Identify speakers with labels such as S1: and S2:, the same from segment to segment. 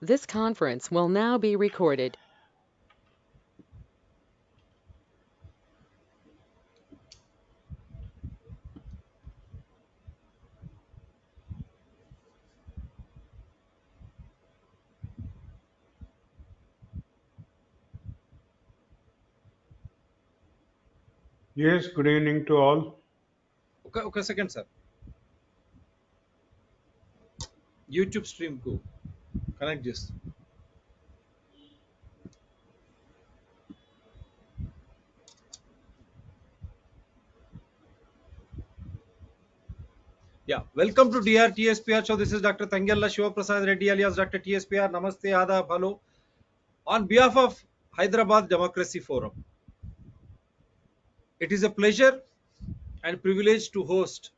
S1: This conference will now be recorded.
S2: Yes, good evening to all.
S3: Okay, second, sir. YouTube stream go. Connect this. Yeah, welcome to DRTSPR show. This is Dr. Tangella Shiva Prasad Reddy alias Dr. TSPR. Namaste, Adab, hello. On behalf of Hyderabad Democracy Forum, it is a pleasure and privilege to host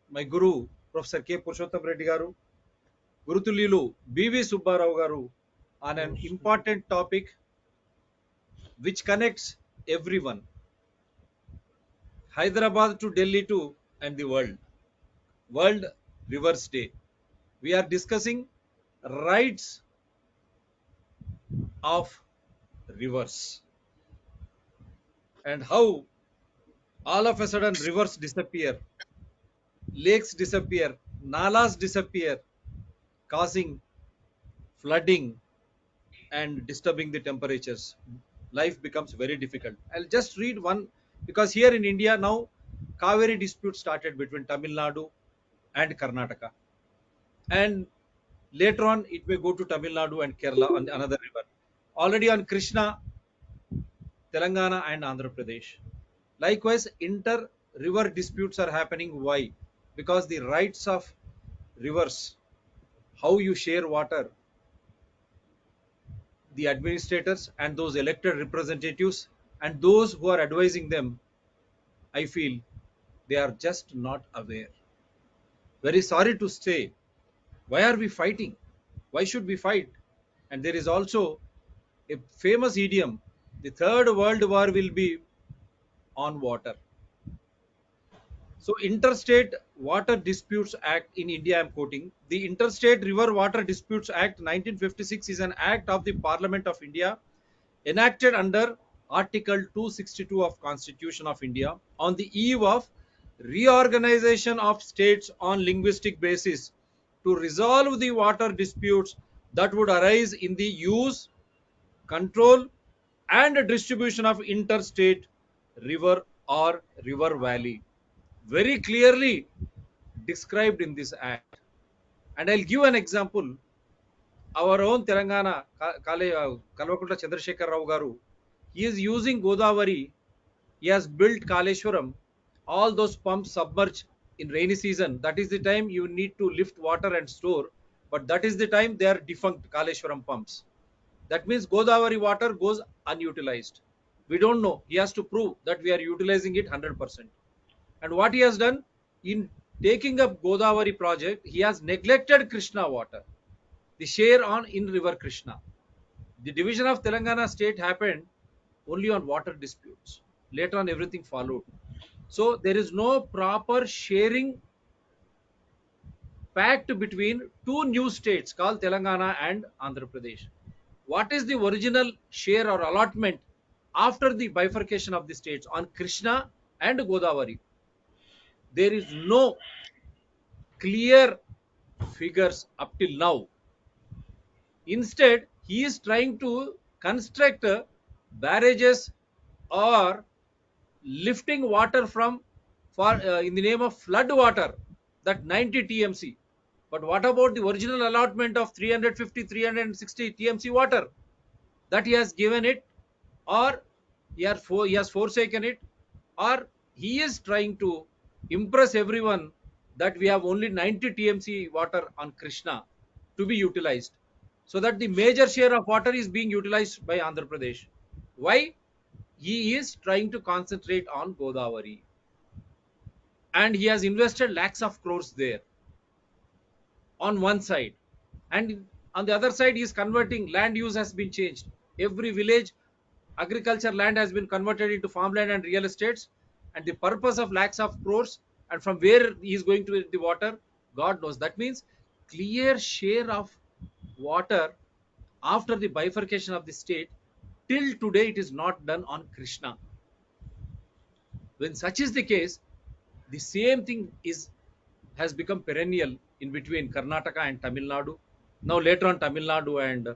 S3: my Guru, Professor K. Purushotham Reddy Garu, Guru Tulilu B.V. Subba Rao Garu, on an important topic which connects everyone, Hyderabad to Delhi to and the world. World Rivers Day. We are discussing rights of rivers and how all of a sudden rivers disappear, lakes disappear, nalas disappear, causing flooding and disturbing the temperatures. Life becomes very difficult. I'll just read one because here in India now, Kaveri dispute started between Tamil Nadu and Karnataka, and later on it may go to Tamil Nadu and Kerala on another river. Already on Krishna, Telangana and Andhra Pradesh. Likewise, inter-river disputes are happening. Why? Because the rights of rivers, how you share water, the administrators and those elected representatives and those who are advising them, I feel they are just not aware. Very sorry to say, why are we fighting? Why should we fight? And there is also a famous idiom, the third world war will be on water. So Interstate Water Disputes Act in India, I am quoting. The Interstate River Water Disputes Act 1956 is an act of the Parliament of India enacted under Article 262 of Constitution of India on the eve of reorganization of states on linguistic basis to resolve the water disputes that would arise in the use, control and distribution of interstate river or river valley, very clearly described in this act. And I'll give an example. Our own Telangana, Kalvakunta Chandrasekhar Rao Garu, he is using Godavari. He has built Kaleshwaram. All those pumps submerge in rainy season. That is the time you need to lift water and store. But that is the time they are defunct Kaleshwaram pumps. That means Godavari water goes unutilized. We don't know. He has to prove that we are utilizing it 100%. And what he has done in taking up Godavari project, he has neglected Krishna water, the share on in river Krishna. The division of Telangana state happened only on water disputes. Later on, everything followed. So there is no proper sharing pact between two new states called Telangana and Andhra Pradesh. What is the original share or allotment after the bifurcation of the states on Krishna and Godavari? There is no clear figures up till now. Instead, he is trying to construct barrages or lifting water from for in the name of flood water, that 90 TMC. But what about the original allotment of 350, 360 TMC water that he has given it, or he has forsaken it, or he is trying to impress everyone that we have only 90 TMC water on Krishna to be utilized, so that the major share of water is being utilized by Andhra Pradesh. Why? He is trying to concentrate on Godavari, and he has invested lakhs of crores there on one side, and on the other side he is converting. Land use has been changed. Every village agriculture land has been converted into farmland and real estates, and the purpose of lakhs of crores, and from where he is going to the water, God knows. That means clear share of water after the bifurcation of the state, till today it is not done on Krishna. When such is the case, the same thing has become perennial in between Karnataka and Tamil Nadu. Now later on Tamil Nadu and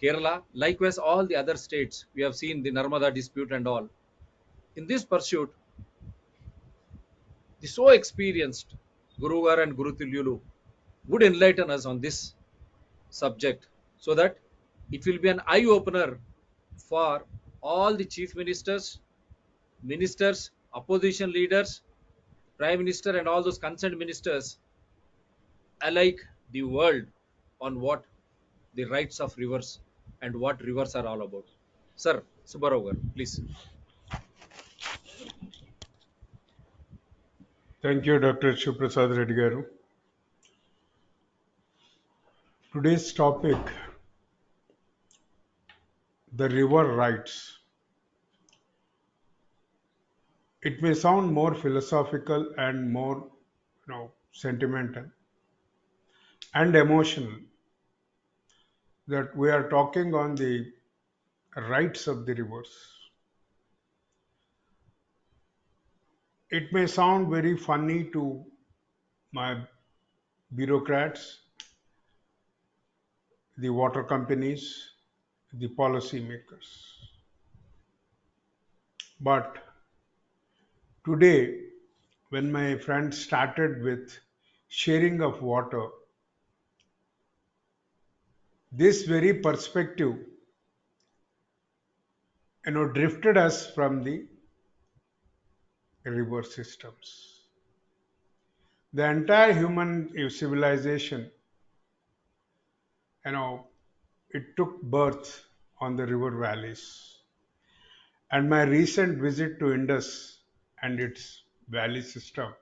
S3: Kerala, likewise all the other states, we have seen the Narmada dispute and all. In this pursuit, the so experienced Guruvar and Guru Tilyulu would enlighten us on this subject so that it will be an eye opener for all the chief ministers, opposition leaders, prime minister, and all those concerned ministers alike the world on what the rights of rivers and what rivers are all about. Sir, Subba, please.
S2: Thank you, Dr. Shivrprasad Reddy garu. Today's topic, the river rights. It may sound more philosophical and more, sentimental and emotional, that we are talking on the rights of the rivers. It may sound very funny to my bureaucrats, the water companies, the policymakers. But today, when my friend started with sharing of water, this very perspective, drifted us from the river systems. The entire human civilization, it took birth on the river valleys. And my recent visit to Indus and its valley system,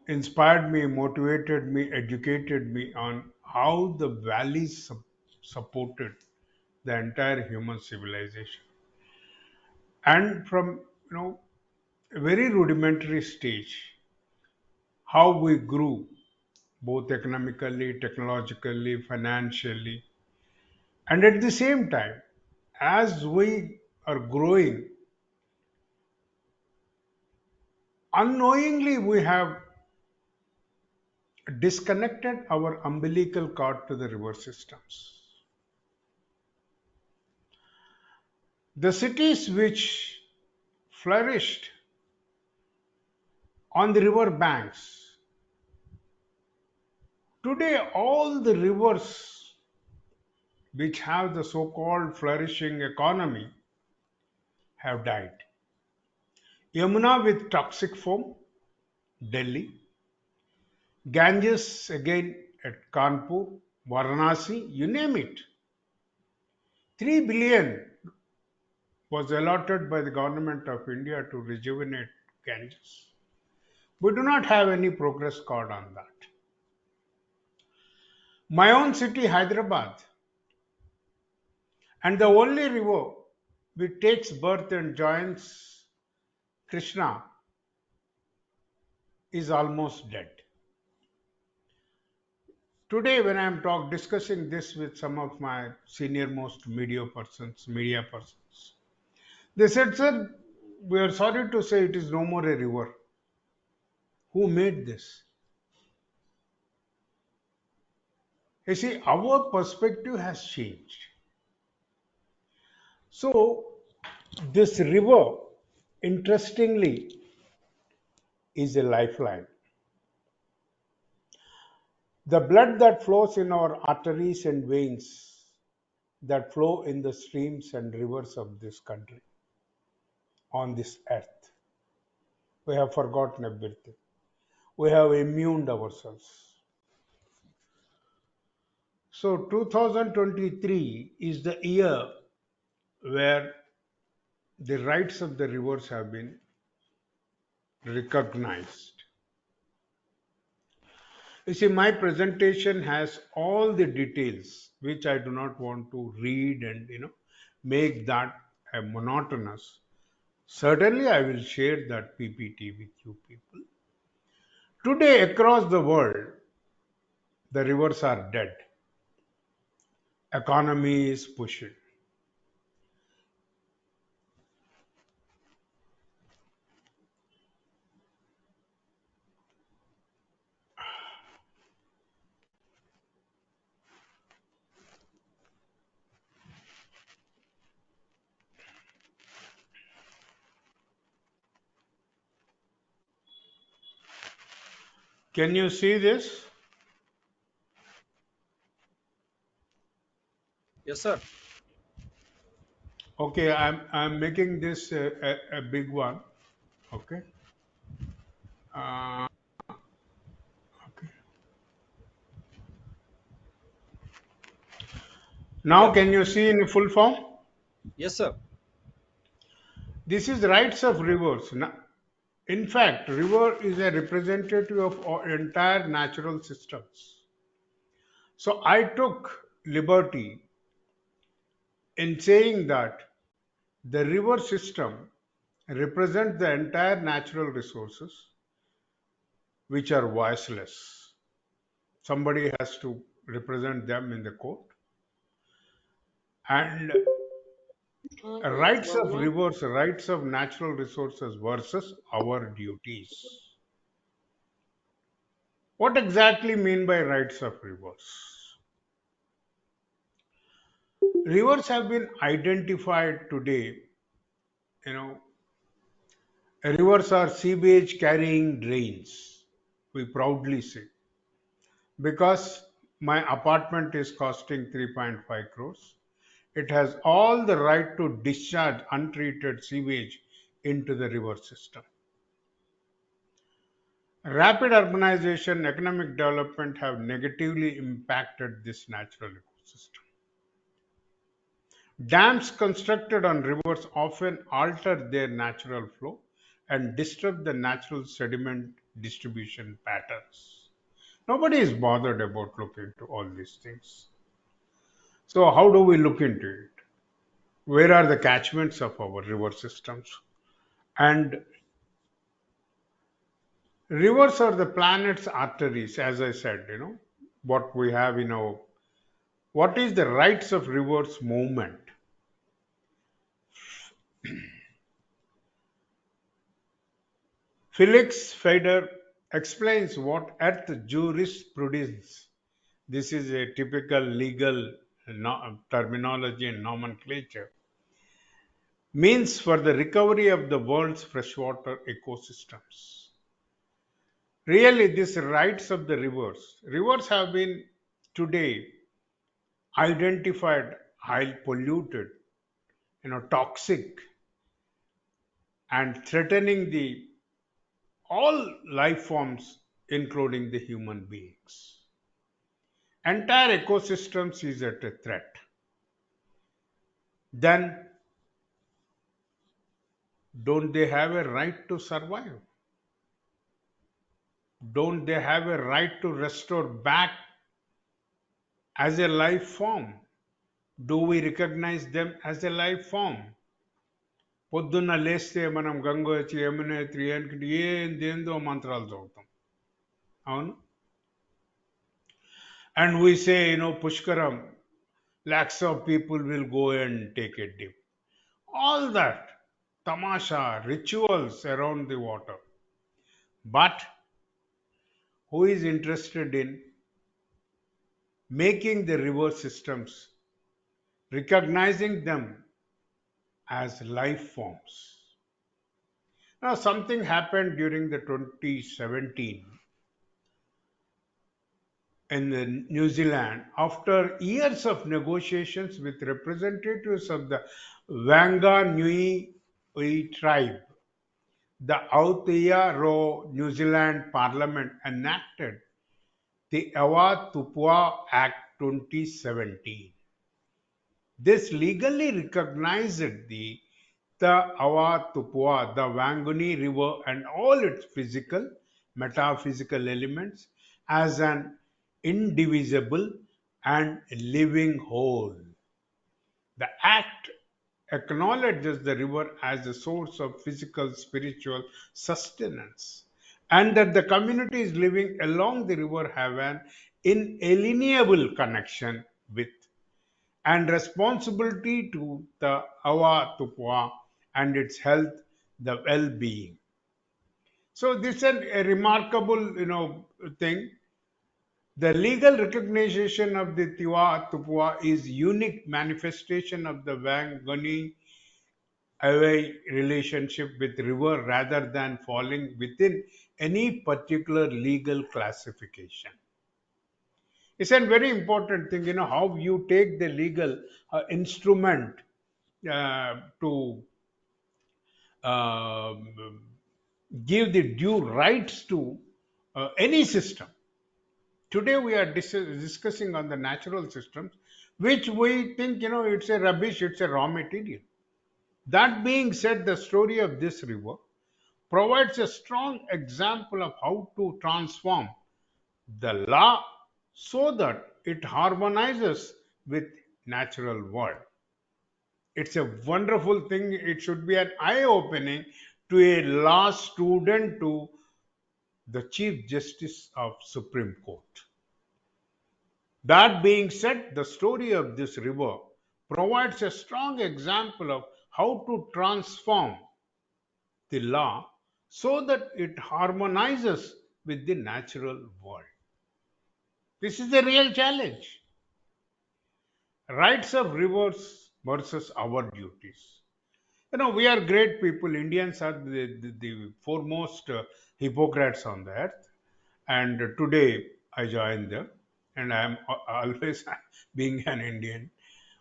S2: inspired me, motivated me, educated me on how the valleys supported the entire human civilization. And from, a very rudimentary stage, how we grew both economically, technologically, financially, and at the same time, as we are growing, unknowingly we have disconnected our umbilical cord to the river systems. The cities which flourished on the river banks, today all the rivers which have the so-called flourishing economy have died. Yamuna with toxic foam, Delhi. Ganges again at Kanpur, Varanasi, you name it. 3 billion was allotted by the government of India to rejuvenate Ganges. We do not have any progress card on that. My own city, Hyderabad, and the only river which takes birth and joins Krishna is almost dead. Today, when I am discussing this with some of my senior most media persons, they said, "Sir, we are sorry to say it is no more a river." Who made this? You see, our perspective has changed. So, this river, interestingly, is a lifeline. The blood that flows in our arteries and veins, that flow in the streams and rivers of this country, on this earth. We have forgotten everything. We have immuned ourselves. So 2023 is the year where the rights of the rivers have been recognized. You see, my presentation has all the details, which I do not want to read and make that monotonous. Certainly, I will share that PPT with you people. Today, across the world, the rivers are dead. economy is pushing. Can you see this?
S3: Yes, sir.
S2: Okay, I'm making this a big one. Okay. Uh, okay. Now
S3: Yeah.
S2: can you see in full form?
S3: Yes, sir.
S2: This is rights of rivers. In fact, river is a representative of our entire natural systems. So I took liberty in saying that the river system represents the entire natural resources which are voiceless. Somebody has to represent them in the court. And
S1: Conference
S2: rights
S1: will
S2: of
S1: now.
S2: rivers, rights of natural resources versus our duties. What exactly mean by rights of rivers? Rivers have been identified today, you know, rivers are sewage carrying drains. We proudly say. Because my apartment is costing 3.5 crores, it has all the right to discharge untreated sewage into the river system. Rapid urbanization, economic development have negatively impacted this natural ecosystem. Dams constructed on rivers often alter their natural flow and disturb the natural sediment distribution patterns. Nobody is bothered about looking into all these things. So, how do we look into it? Where are the catchments of our river systems? And rivers are the planet's arteries, as I said, what we have in our. What is the rights of rivers movement? Felix Feder explains what earth jurisprudence, this is a typical legal terminology and nomenclature, means for the recovery of the world's freshwater ecosystems. Really, these rights of the rivers have been today identified highly polluted, toxic and threatening the all life forms, including the human beings. Entire ecosystems is at a threat. Then don't they have a right to survive? Don't they have a right to restore back as a life form? Do we recognize them as a life form? పొద్దున్న లేస్తే మనం గంగోత్రి యమునోత్రి ఏందేందో మంత్రాలు చదువుతాం అవును and we say pushkaram lakhs of people will go and take a dip, all that tamasha rituals around the water, but who is interested in making the river systems, recognizing them as life forms? Now something happened during the 2017 in New Zealand after years of negotiations with representatives of the Wanganui tribe. The Aotearoa New Zealand Parliament enacted the Awatupua Act 2017. This legally recognized the Awatupua, the Wanguni River, and all its physical, metaphysical elements as an indivisible and living whole. The act acknowledges the river as a source of physical, spiritual sustenance, and that the communities living along the river have an inalienable connection with and responsibility to the awa tupwa and its health, the well-being. So this is a remarkable, thing. The legal recognition of the Tiwa Tupua is unique manifestation of the Wangoni away relationship with river rather than falling within any particular legal classification. It's a very important thing, how you take the legal instrument to um, give the due rights to any system. Today we are discussing on the natural systems, which we think, it's a rubbish, it's a raw material. That being said, the story of this river provides a strong example of how to transform the law so that it harmonizes with natural world. It's a wonderful thing. It should be an eye opening to a law student, to the Chief Justice of Supreme Court. That being said, the story of this river provides a strong example of how to transform the law so that it harmonizes with the natural world. This is the real challenge. Rights of rivers versus our duties. We are great people. Indians are the foremost hypocrites on the earth. And today I join them, and I am always being an Indian.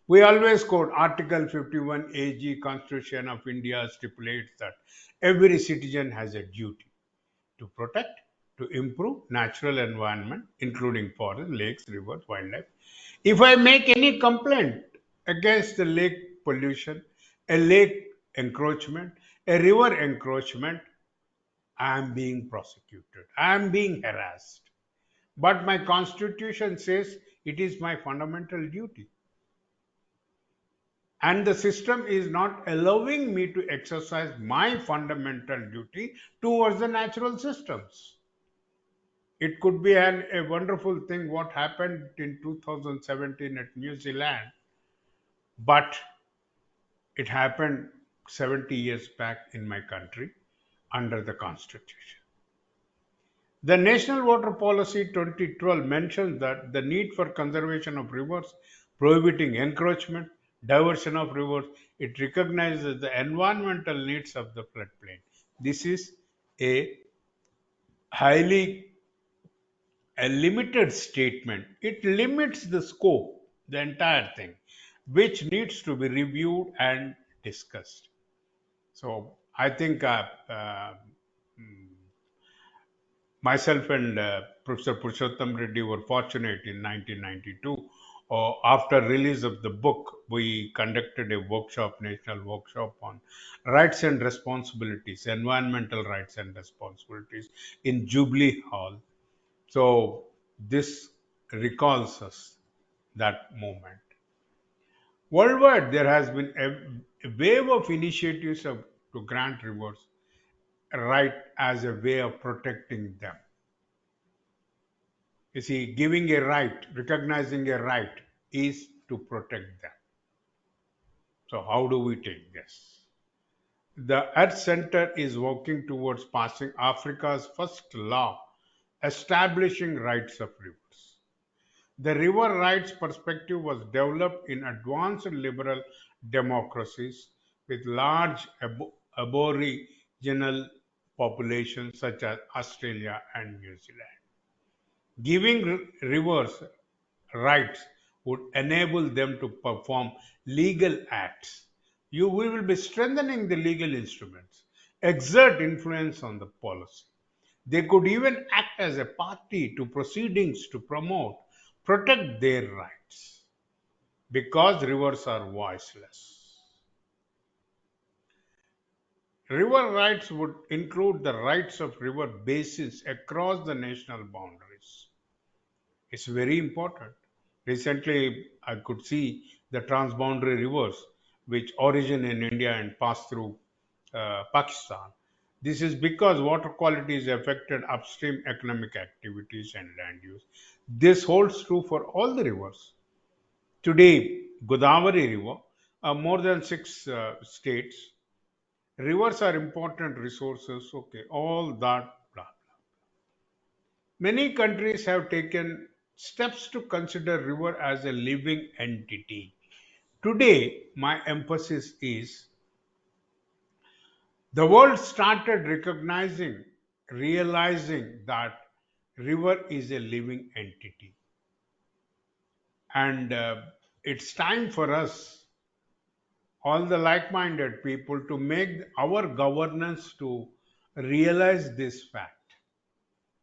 S2: We always quote Article 51 AG Constitution of India stipulates that every citizen has a duty to protect, to improve natural environment, including forests, lakes, rivers, wildlife. If I make any complaint against the lake pollution, a lake encroachment, a river encroachment, I am being prosecuted. I am being harassed. But my constitution says it is my fundamental duty. And the system is not allowing me to exercise my fundamental duty towards the natural systems. It could be a wonderful thing what happened in 2017 at New Zealand, but it happened 70 years back in my country under the constitution. The National Water Policy 2012 mentions that the need for conservation of rivers, prohibiting encroachment, diversion of rivers, it recognizes the environmental needs of the floodplain. This is a highly a limited statement. It limits the scope, the entire thing, which needs to be reviewed and discussed. So I think myself and Professor Purushotham Reddy were fortunate in 1992. After release of the book, we conducted a workshop, national workshop on rights and responsibilities, environmental rights and responsibilities in Jubilee Hall. So this recalls us that moment. Worldwide, there has been a wave of initiatives to grant rivers a right as a way of protecting them. You see, giving a right, recognizing a right is to protect them. So how do we take this? The Earth Center is working towards passing Africa's first law establishing rights of rivers. The river rights perspective was developed in advanced liberal democracies with large aboriginal populations such as Australia and New Zealand. Giving rivers rights would enable them to perform legal acts. We will be strengthening the legal instruments, exert influence on the policy. They could even act as a party to proceedings to promote, protect their rights because rivers are voiceless. River rights would include the rights of river basins across the national boundaries. It's very important. Recently, I could see the transboundary rivers which origin in India and pass through Pakistan. This is because water quality is affected upstream economic activities and land use. This holds true for all the rivers. Today, Godavari River, more than six states. Rivers are important resources. Okay, all that. Blah. Many countries have taken steps to consider river as a living entity. Today, my emphasis is the world started realizing that river is a living entity, and it's time for us, all the like-minded people, to make our governance to realize this fact.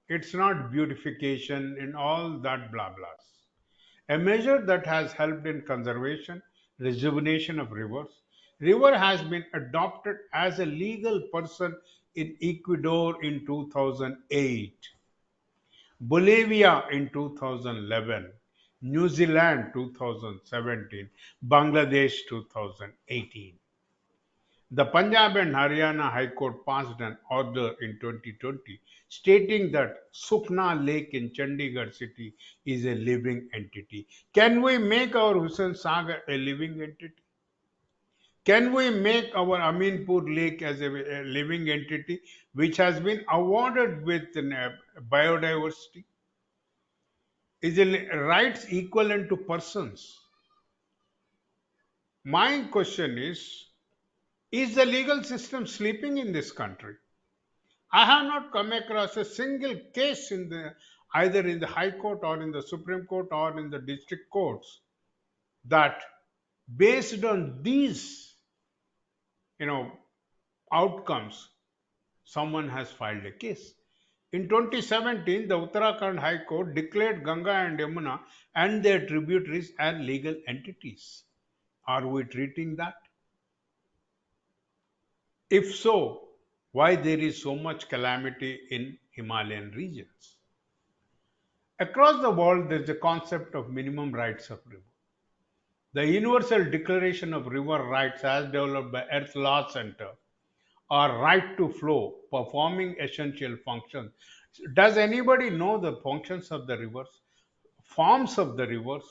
S2: It's not beautification and all that blah blahs. A measure that has helped in conservation, rejuvenation of rivers. River has been adopted as a legal person in Ecuador in 2008, Bolivia in 2011, New Zealand 2017, Bangladesh 2018. The Punjab and Haryana High Court passed an order in 2020 stating that Sukhna Lake in Chandigarh city is a living entity. Can we make our Hussain Sagar a living entity? Can we make our Aminpur Lake as a living entity which has been awarded with biodiversity? Is it rights equivalent to persons? My question is the legal system sleeping in this country? I have not come across a single case in the either in the High Court or in the Supreme Court or in the district courts that based on these you know outcomes someone has filed a case. In 2017, the Uttarakhand High Court declared Ganga and Yamuna and their tributaries as legal entities. Are we treating that? If so, why there is so much calamity in Himalayan regions? Across the world, there is a concept of minimum rights of river. The Universal Declaration of River Rights, as developed by Earth Law Center, or right to flow, performing essential functions. Does anybody know the functions of the rivers, forms of the rivers?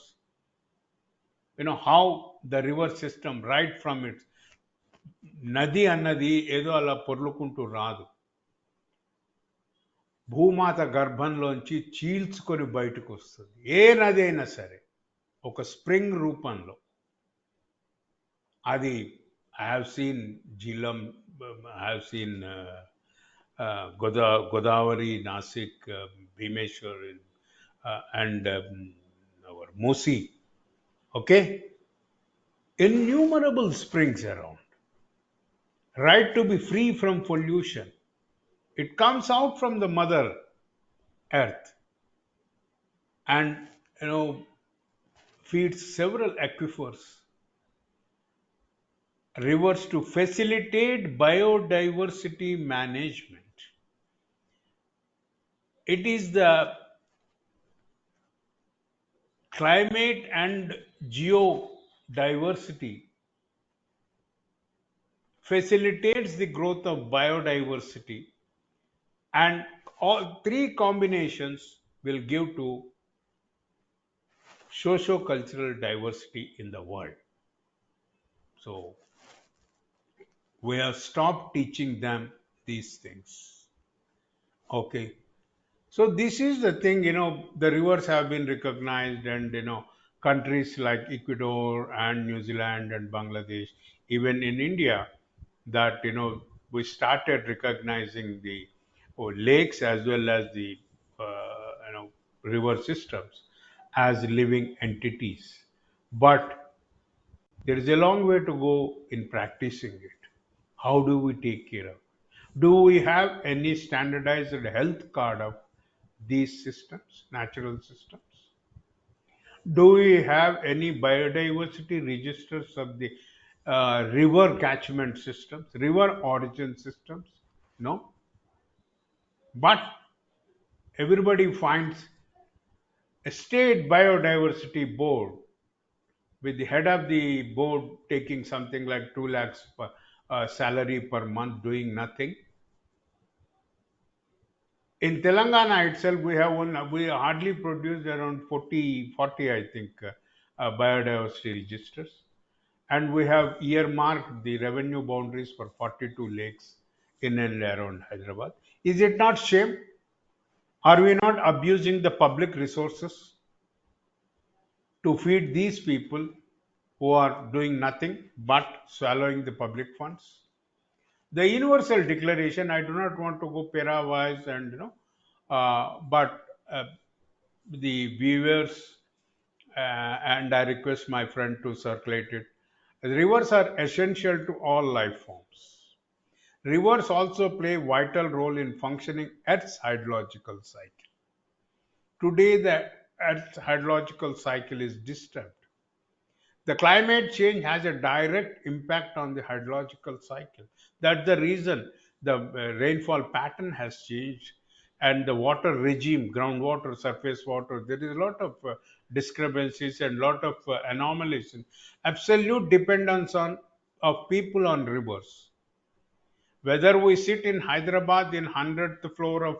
S2: How the river system, right from its నది అన్నది ఏదో అలా పొర్లుకుంటూ రాదు. భూమాత గర్భంలోంచి చీల్చుకొని బయటకు వస్తుంది. ఏ నది అయినా సరే ఒక స్ప్రింగ్ రూపంలో. అది ఐ హావ్ సీన్ జిల్లం, I have seen Godavari, Nasik, Bhimeshwar, and our MUSI. Okay? Innumerable springs around. Right to be free from pollution. It comes out from the Mother Earth and feeds several aquifers, rivers to facilitate biodiversity management. It is the climate and geodiversity facilitates the growth of biodiversity, and all three combinations will give to socio-cultural diversity in the world. So we have stopped teaching them these things. Okay. So this is the thing, the rivers have been recognized, and countries like Ecuador and New Zealand and Bangladesh, even in India, that we started recognizing the lakes as well as the river systems as living entities. But there is a long way to go in practicing it. How do we take care of it? Do we have any standardized health card of these systems, natural systems? Do we have any biodiversity registers of the river catchment systems, river origin systems? No. But everybody finds a state biodiversity board with the head of the board taking something like 2 lakhs per, salary per month doing nothing. In Telangana itself, we hardly produced around 40, I think, biodiversity registers, and we have earmarked the revenue boundaries for 42 lakes in and around Hyderabad. Is it not shame? Are we not abusing the public resources to feed these people who are doing nothing but swallowing the public funds? The universal declaration, I do not want to go para-wise and but the viewers and I request my friend to circulate it. Rivers are essential to all life forms. Rivers also play a vital role in functioning Earth's hydrological cycle. Today, the Earth's hydrological cycle is disturbed. The climate change has a direct impact on the hydrological cycle. That's the reason the rainfall pattern has changed and the water regime, groundwater, surface water, there is a lot of discrepancies and lot of anomalies and absolute dependence on of people on rivers. Whether we sit in Hyderabad in 100th floor of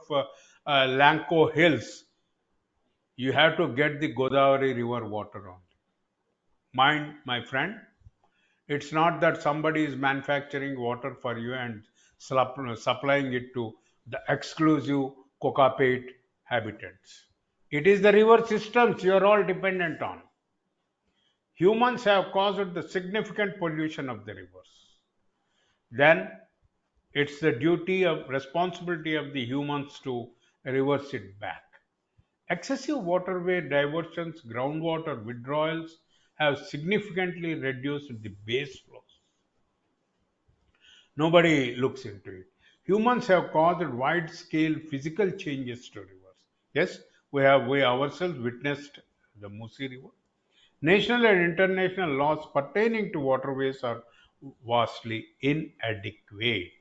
S2: Lanco Hills, you have to get the Godavari river water on. Mind, my friend, it's not that somebody is manufacturing water for you and supplying it to the exclusive coca-pate habitats. It is the river systems you are all dependent on. Humans have caused the significant pollution of the rivers. Then it's the duty of responsibility of the humans to reverse it back. Excessive waterway diversions, groundwater withdrawals have significantly reduced the base flows. Nobody looks into it. Humans have caused wide scale physical changes to rivers. Yes, we ourselves witnessed the MUSI River. National and international laws pertaining to waterways are vastly inadequate.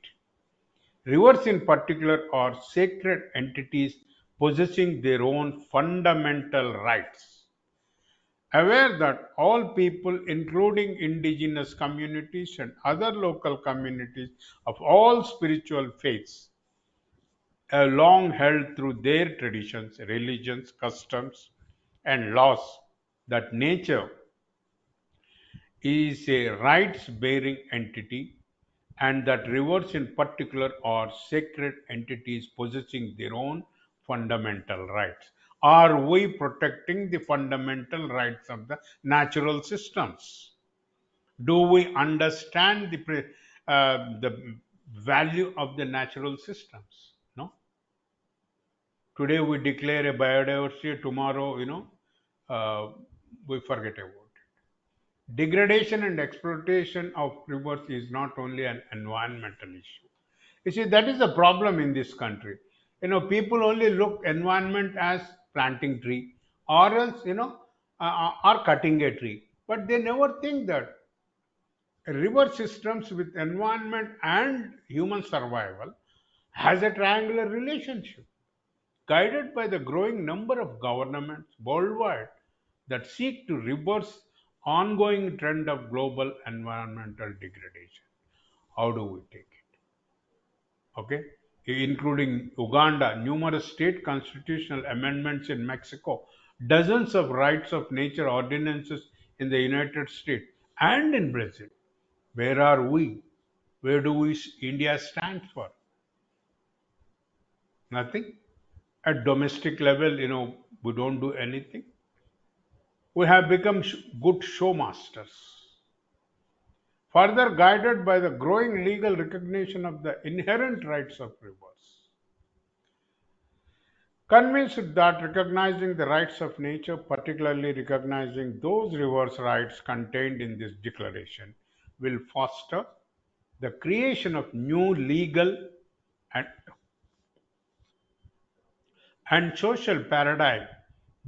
S2: Rivers, in particular, are sacred entities possessing their own fundamental rights. Aware that all people, including indigenous communities and other local communities of all spiritual faiths, have long held through their traditions, religions, customs, and laws that nature is a rights bearing entity and that rivers in particular are sacred entities possessing their own fundamental rights. Are we protecting the fundamental rights of the natural systems? Do we understand the value of the natural systems? No. Today we declare a biodiversity, tomorrow, we forget about it. Degradation and exploitation of rivers is not only an environmental issue. You see, that is the problem in this country. People only look environment as planting tree or else, or cutting a tree. But they never think that river systems with environment and human survival has a triangular relationship, guided by the growing number of governments worldwide that seek to reverse ongoing trend of global environmental degradation. How do we take it? Okay, including Uganda, numerous state constitutional amendments in Mexico, dozens of rights of nature ordinances in the United States and in Brazil. Where are we? Where do we India stand for? Nothing. At domestic level, we don't do anything. We have become good showmasters. Further guided by the growing legal recognition of the inherent rights of rivers. Convinced that recognizing the rights of nature, particularly recognizing those rivers' rights contained in this declaration, will foster the creation of new legal and social paradigm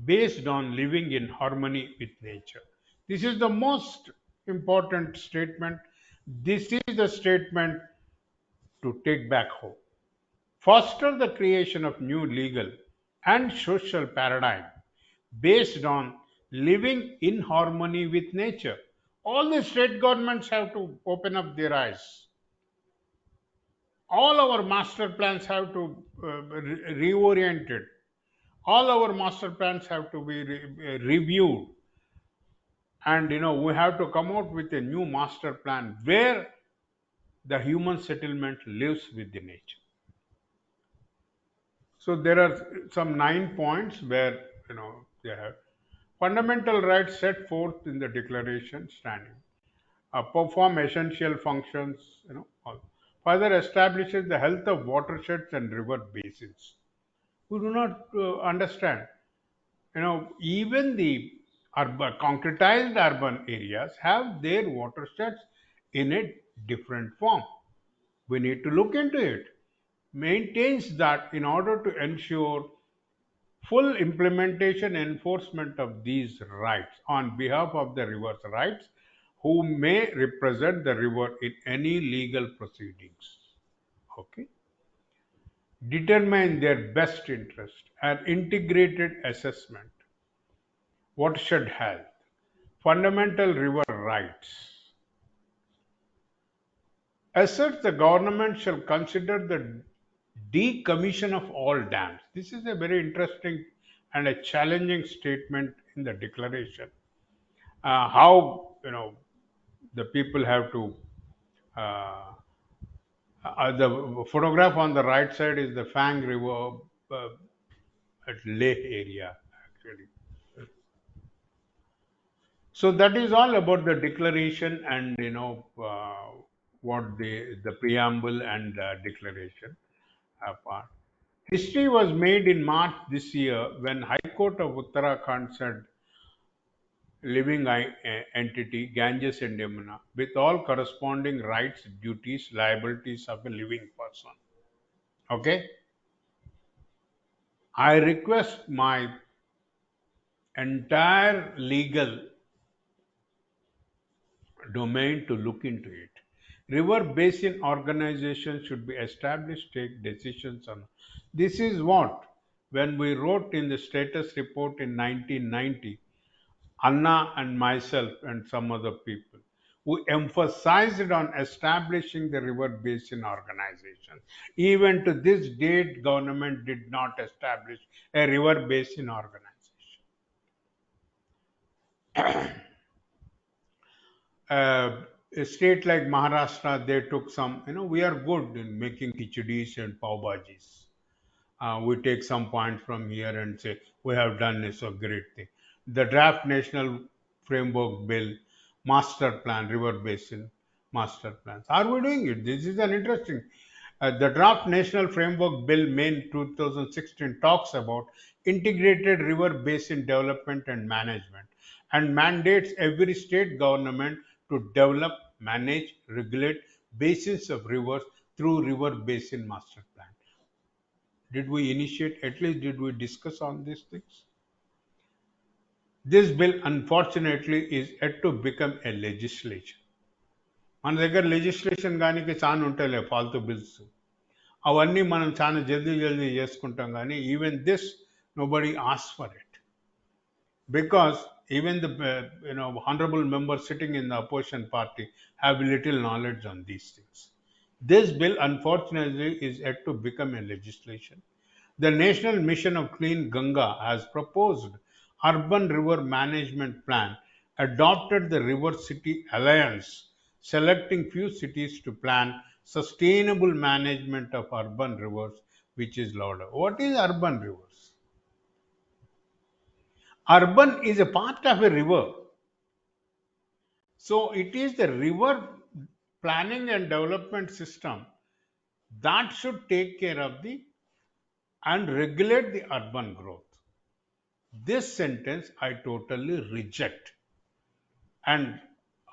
S2: based on living in harmony with nature. This is the most important statement. This is the statement to take back home. Foster the creation of new legal and social paradigm based on living in harmony with nature. All the state governments have to open up their eyes. All our master plans have to reoriented. All our master plans have to be reviewed. And we have to come out with a new master plan where the human settlement lives with the nature. So there are some 9 points where they have fundamental rights set forth in the declaration standing. Perform essential functions. Further establishes the health of watersheds and river basins. We do not understand. Even the concretized urban areas have their watersheds in a different form. We need to look into it. Maintains that in order to ensure full implementation enforcement of these rights on behalf of the river's rights who may represent the river in any legal proceedings. Okay. Determine their best interest and integrated assessment. Watershed health. Fundamental river rights. Asserts the government shall consider the decommission of all dams. This is a very interesting and a challenging statement in the declaration. How the people have to. The photograph on the right side is the Fang River at Leh area, actually. So that is all about the declaration and what the preamble and declaration part. History was made in March this year when High Court of Uttarakhand said living entity Ganges and Yamuna with all corresponding rights, duties, liabilities of a living person. Okay, I request my entire legal domain to look into it. River basin organizations should be established, take decisions on. This is what, when we wrote in the status report in 1990, Anna and myself and some other people, who emphasized on establishing the river basin organization. Even to this date, government did not establish a river basin organization. A state like Maharashtra, they took some, we are good in making khichadis and pav bhajis. We take some points from here and say, we have done this a great thing. The draft national framework bill, master plan, river basin, master plans. Are we doing it? This is an interesting. The draft national framework bill, May 2016, talks about integrated river basin development and management and mandates every state government to develop, manage, regulate basins of rivers through river basin master plan. Did we initiate, at least did we discuss on these things? This bill, unfortunately, is yet to become a legislation. మన దగ్గర legislation కానీ చాలా ఉంటాయిలే ఫాల్తూ bills అవన్నీ మనం చాలా జల్దీ చేసుకుంటాం కానీ even this nobody ask for it because even the honorable members sitting in the opposition party have little knowledge on these things. This bill, unfortunately, is yet to become a legislation. The National Mission of Clean Ganga has proposed urban river management plan, adopted the River City Alliance, selecting few cities to plan sustainable management of urban rivers, which is louder. What is urban rivers? Urban is a part of a river. So it is the river planning and development system that should take care of the and regulate the urban growth. This sentence I totally reject. And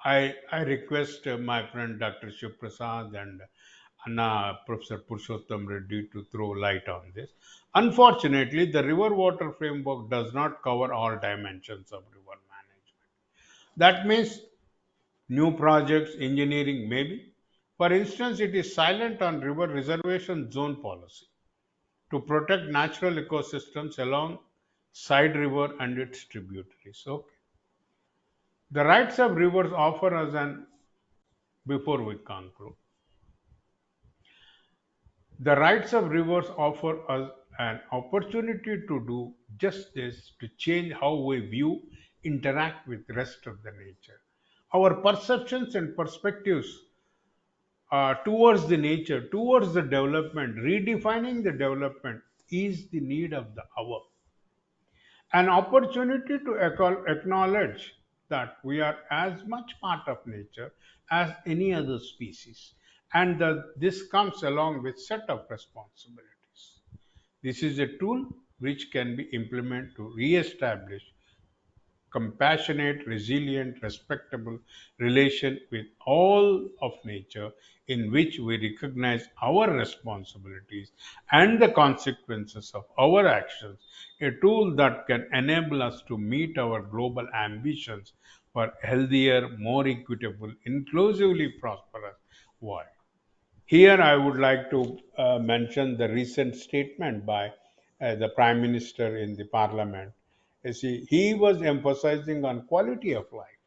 S2: I request my friend Dr. Shiv Prasad and Anna Professor Purushotham Reddy to throw light on this. Unfortunately, the river water framework does not cover all dimensions of river management. That means new projects, engineering, maybe. For instance, it is silent on river reservation zone policy to protect natural ecosystems along side river and its tributaries. Okay. The rights of rivers offer us an, before we conclude, the rights of rivers offer us an opportunity to do just this, to change how we view interact with rest of the nature. Our perceptions and perspectives towards the nature, towards the development, redefining the development is the need of the hour. An opportunity to acknowledge that we are as much part of nature as any other species, and that this comes along with set of responsibilities. This is a tool which can be implemented to re-establish compassionate, resilient, respectable relation with all of nature, in which we recognize our responsibilities and the consequences of our actions, a tool that can enable us to meet our global ambitions for healthier, more equitable, inclusively prosperous world. Here, I would like to mention the recent statement by the Prime Minister in the Parliament. You see, he was emphasizing on quality of life.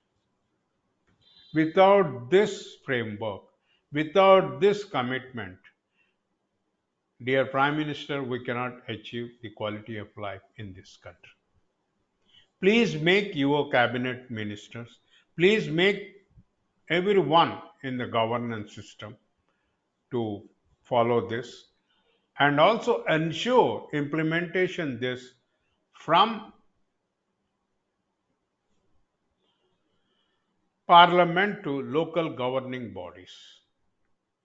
S2: Without this framework, without this commitment, dear Prime Minister, we cannot achieve the quality of life in this country. Please make your cabinet ministers, please make everyone in the governance system to follow this, and also ensure implementation this from parliament to local governing bodies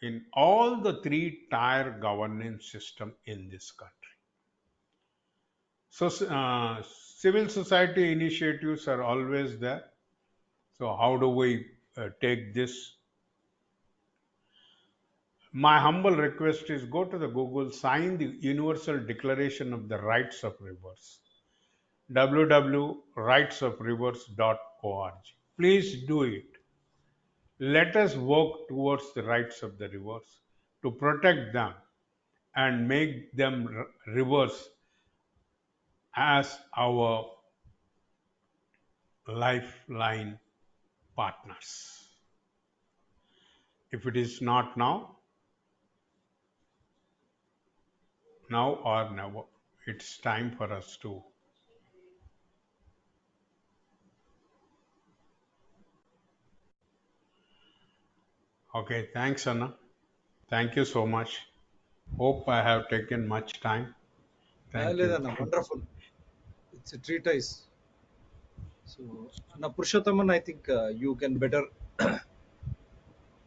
S2: in all the three tier governance system in this country. So civil society initiatives are always there. So how do we take this? My humble request is go to the Google, sign the Universal Declaration of the Rights of Rivers, www.rightsofrivers.org. Please do it. Let us work towards the rights of the rivers to protect them and make them rivers as our lifeline partners. If it is not now, now or never, it's time for us to. Okay, thanks, Anna. Thank you so much. Hope I have taken much time. Thank you.
S3: లేదన్న wonderful. It's a treatise. So now Purushotham, I think you can better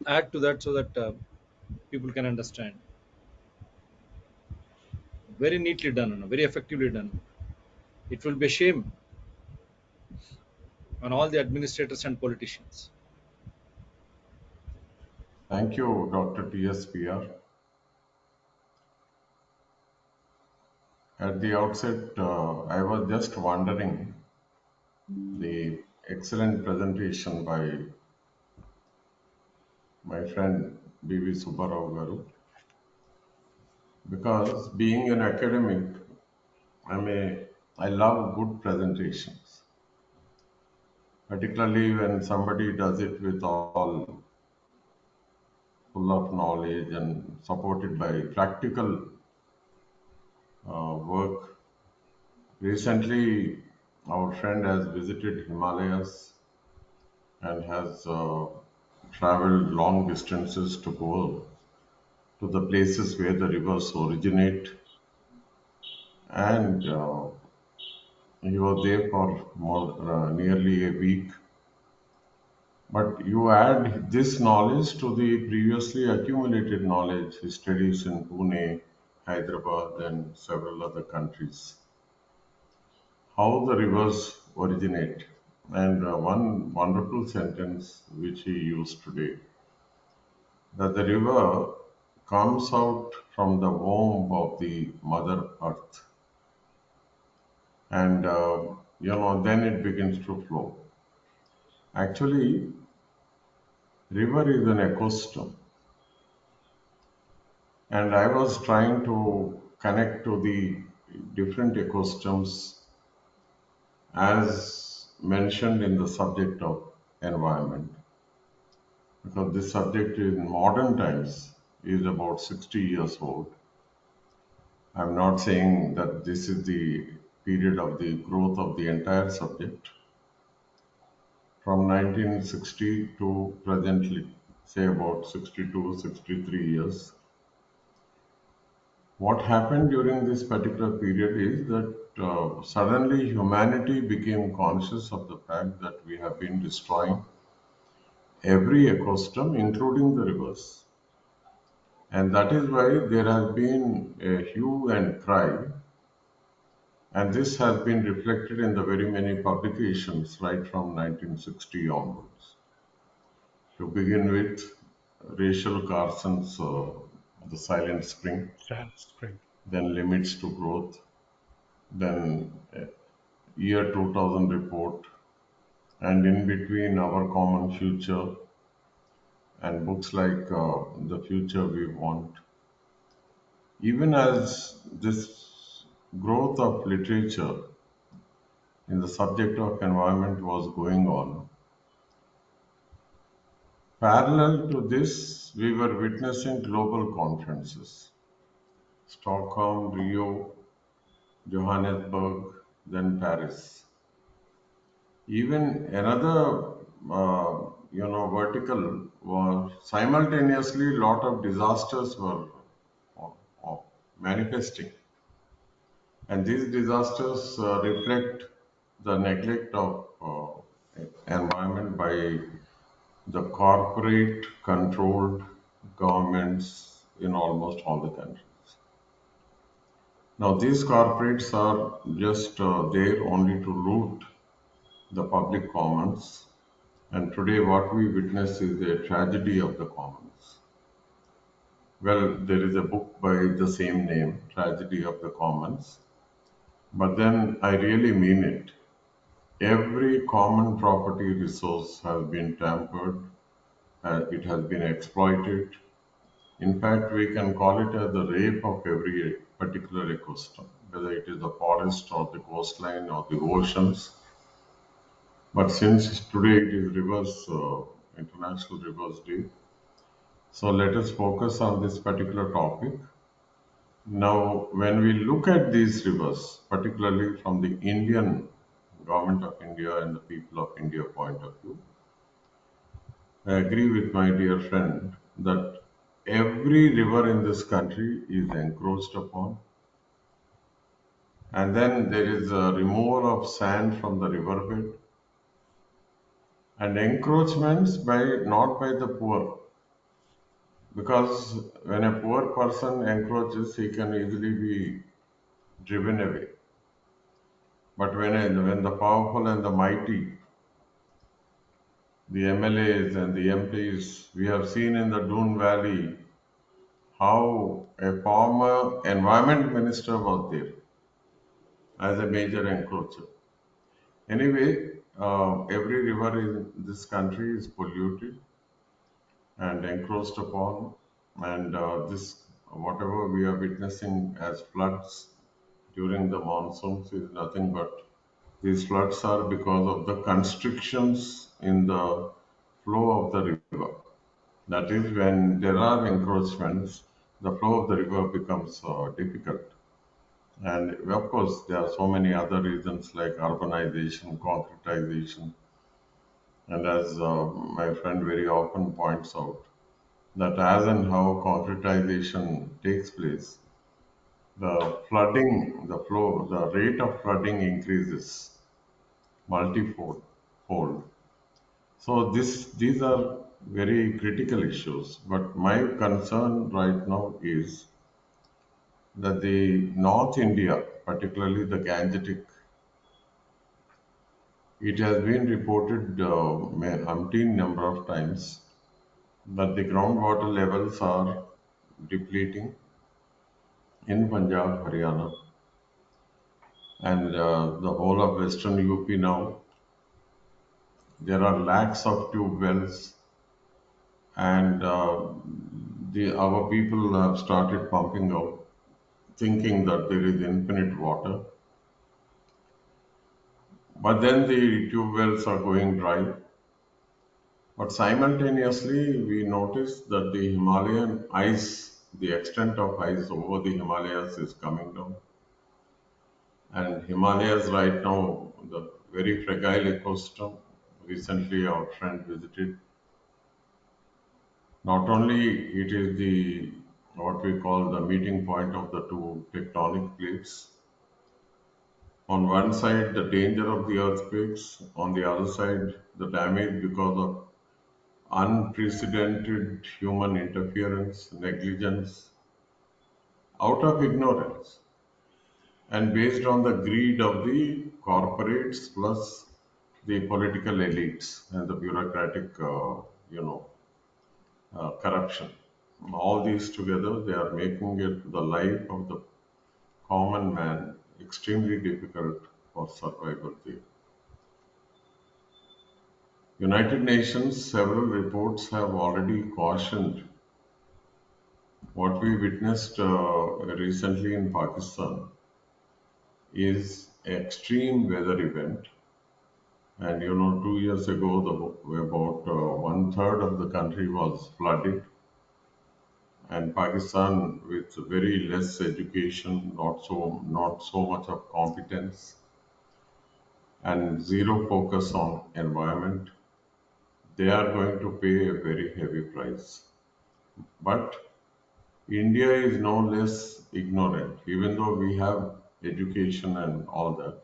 S3: add to that so that people can understand. Very neatly done, Anna, very effectively done. It will be a shame on all the administrators and politicians.
S1: Thank you, Dr. TSPR. At the outset, I was just wondering the excellent presentation by my friend B.V. Subbarao Garu, because being an academic, I love good presentations, particularly when somebody does it with all full of knowledge and supported by practical work. Recently, our friend has visited Himalayas and has traveled long distances to go to the places where the rivers originate, and he was there for nearly a week. But you add this knowledge to the previously accumulated knowledge, his studies in Pune, Hyderabad, and several other countries. How the rivers originate. And one wonderful sentence which he used today, that the river comes out from the womb of the Mother Earth, and then it begins to flow. Actually, river is an ecosystem, and I was trying to connect to the different ecosystems as mentioned in the subject of environment, because this subject in modern times is about 60 years old. I'm not saying that this is the period of the growth of the entire subject, from 1960 to presently, say about 62, 63 years. What happened during this particular period is that suddenly humanity became conscious of the fact that we have been destroying every ecosystem, including the rivers. And that is why there has been a hue and cry, and this has been reflected in the very many publications right from 1960 onwards. To begin with, Rachel Carson's The Silent Spring,
S2: Spring.
S1: then Limits to Growth, then Year 2000 report, and in between Our Common Future, and books like The Future We Want. Even as this growth of literature in the subject of environment was going on, parallel to this, we were witnessing global conferences: Stockholm, Rio, Johannesburg, then Paris. Even another, vertical was simultaneously lot of disasters were uh, uh, manifesting, and these disasters reflect the neglect of environment by the corporate controlled governments in almost all the countries. Now, these corporates are just there only to loot the public commons, and today what we witness is a tragedy of the commons. Well, there is a book by the same name, Tragedy of the Commons, but then I really mean it. Every common property resource has been tampered, it has been exploited. In fact, we can call it as the rape of every particular ecosystem, whether it is the forest or the coastline or the oceans. But since today it is Rivers International Rivers Day, so let us focus on this particular topic. Now, when we look at these rivers, particularly from the Indian government of India and the people of India point of view, I agree with my dear friend that every river in this country is encroached upon, and then there is a removal of sand from the riverbed, and encroachments by not by the poor, because when a poor person encroaches, he can easily be driven away. But when the powerful and the mighty, the MLAs and the MPs, we have seen in the Doon Valley how a former environment minister was there as a major encroacher. Anyway, every river in this country is polluted and encroached upon, and this whatever we are witnessing as floods during the monsoons is nothing but these floods are because of the constrictions in the flow of the river. That is, when there are encroachments, the flow of the river becomes difficult. And of course, there are so many other reasons like urbanization, concretization, and as my friend very often points out, that as and how concretization takes place, the flooding, the flow, the rate of flooding increases multifold. Fold. So these are very critical issues. But my concern right now is that the North India, particularly the Gangetic, it has been reported umpteen number of times that the groundwater levels are depleting in Punjab, Haryana, and the whole of Western UP now. There are lakhs of tube wells, and our people have started pumping out, thinking that there is infinite water. But then the tube wells are going dry. But simultaneously, we notice that the Himalayan ice, the extent of ice over the Himalayas is coming down. And Himalayas right now, the very fragile ecosystem, recently our friend visited. Not only it is the what we call the meeting point of the two tectonic plates. On one side, the danger of the earthquakes. On the other side, the damage because of unprecedented human interference, negligence, out of ignorance, and based on the greed of the corporates plus the political elites and the bureaucratic, corruption. All these together, they are making it the life of the common man extremely difficult for survival there. United Nations, several reports have already cautioned what we witnessed recently in Pakistan is extreme weather event. And 2 years ago, about one third of the country was flooded, and Pakistan, with very less education, not so much of competence, and zero focus on environment, they are going to pay a very heavy price. But India is no less ignorant, even though we have education and all that.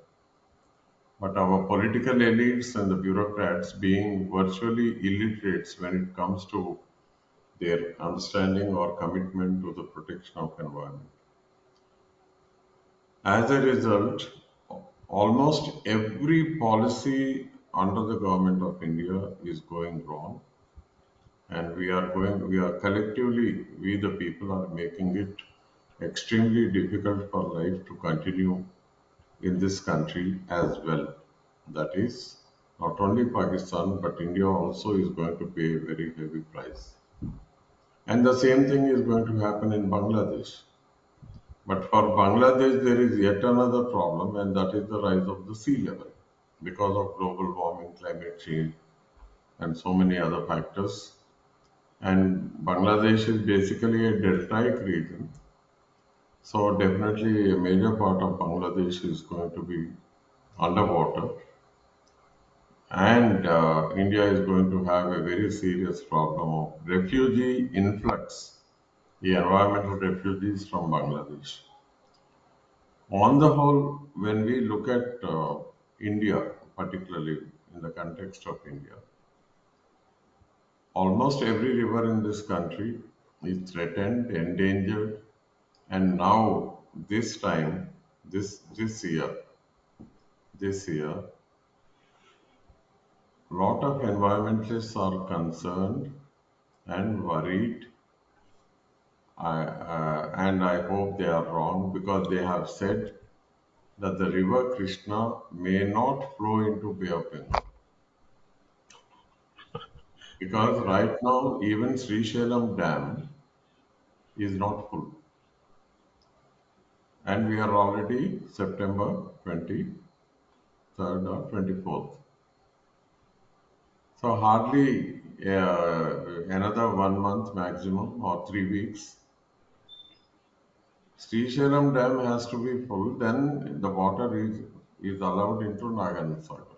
S1: But our political elites and the bureaucrats being virtually illiterates when it comes to their understanding or commitment to the protection of environment. As a result, almost every policy under the government of India is going wrong, and we are collectively, we the people are making it extremely difficult for life to continue in this country as well. That is, not only Pakistan, but India also is going to pay a very heavy price. And the same thing is going to happen in Bangladesh. But for Bangladesh, there is yet another problem, and that is the rise of the sea level because of global warming, climate change, and so many other factors. And Bangladesh is basically a deltaic region. So definitely a major part of Bangladesh is going to be underwater. And India is going to have a very serious problem of refugee influx, the environmental refugees from Bangladesh. On the whole, when we look at India, particularly in the context of India, almost every river in this country is threatened, endangered, and now this time, this year, lot of environmentalists are concerned and worried. And I hope they are wrong because they have said that the river Krishna may not flow into Bay of Bengal. Because right now, even Srisailam Dam is not full. And we are already September 23rd or 24th. So hardly another 1 month maximum or 3 weeks. Srisailam Dam has to be full, then the water is allowed into Nagarjuna Sagar.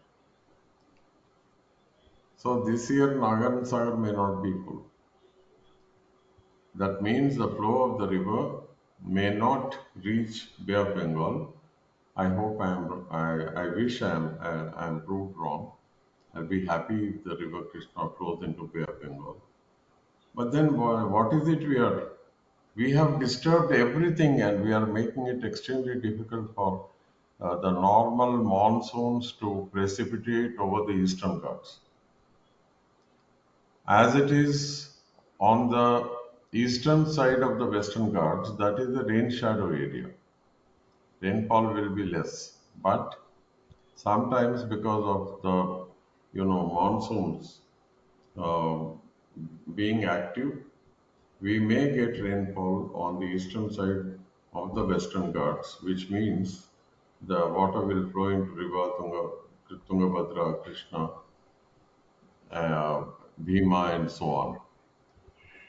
S1: So this year Nagarjuna Sagar may not be full. That means the flow of the river may not reach Bay of Bengal. I hope I wish I am proved wrong. I'll be happy if the river Krishna flows into Bay of Bengal. But then what is it we have disturbed everything and we are making it extremely difficult for the normal monsoons to precipitate over the eastern Ghats. As it is on the eastern side of the western Ghats, that is the rain shadow area. Rainfall will be less, but sometimes because of the monsoons uh, being active, we may get rainfall on the eastern side of the western Ghats, which means the water will flow into river Tungabhadra, Krishna, uh, Bhima, and so on.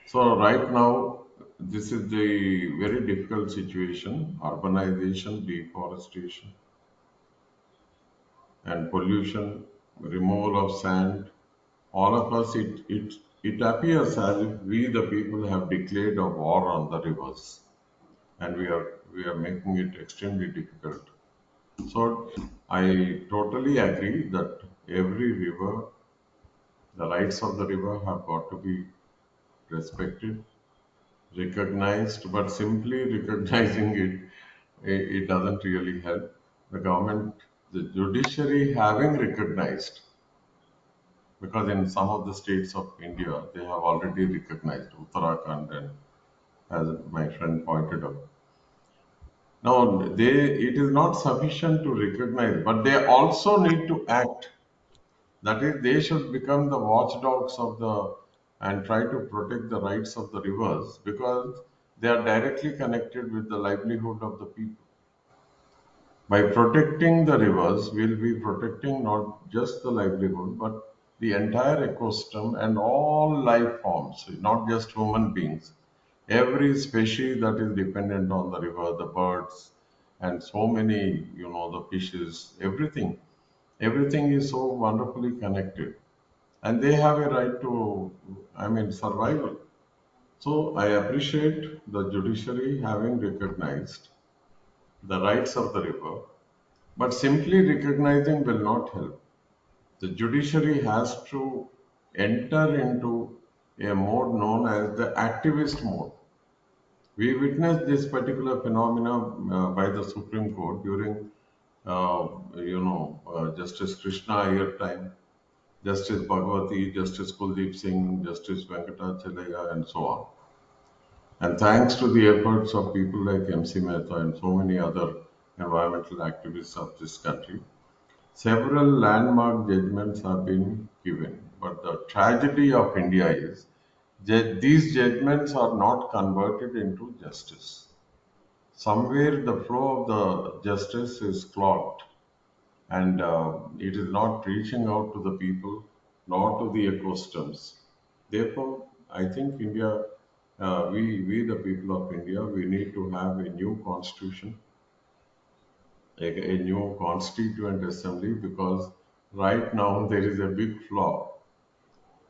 S1: So right now, this is the very difficult situation: urbanization, deforestation, and pollution. removal of sand, all of us, it appears as if we, the people, have declared a war on the rivers, and we are making it extremely difficult. So I totally agree that every river, the rights of the river have got to be respected, recognized, but simply recognizing it doesn't really help. The government, the judiciary having recognized, because in some of the states of India, they have already recognized Uttarakhand, and as my friend pointed out. Now, it is not sufficient to recognize, but they also need to act. That is, they should become the watchdogs of the and try to protect the rights of the rivers because they are directly connected with the livelihood of the people. By protecting the rivers, we'll be protecting not just the livelihood, but the entire ecosystem and all life forms, not just human beings. Every species that is dependent on the river, the birds, and so many, the fishes, everything. Everything is so wonderfully connected. And they have a right to, survival. So I appreciate the judiciary having recognized the rights of the river, but simply recognizing will not help. The judiciary has to enter into a mode known as the activist mode. We witnessed this particular phenomena by the Supreme Court during, Justice Krishna Iyer time, Justice Bhagwati, Justice Kuldeep Singh, Justice Venkatachalaya, and so on. And thanks to the efforts of people like MC Mehta and so many other environmental activists of this country, several landmark judgments have been given. But the tragedy of India is that these judgments are not converted into justice. Somewhere the flow of the justice is clogged and it is not reaching out to the people nor to the ecosystems. Therefore, I think India, we the people of India, we need to have a new constitution, a new constituent assembly, because right now there is a big flaw.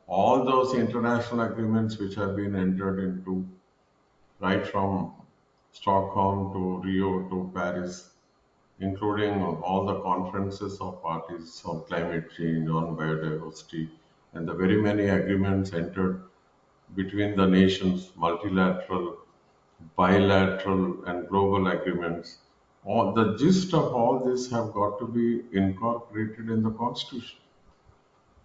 S1: All those international agreements which have been entered into, right from Stockholm to Rio to Paris, including all the conferences of parties on climate change, on biodiversity, and the very many agreements entered between the nations, multilateral, bilateral, and global agreements. All the gist of all this have got to be incorporated in the constitution.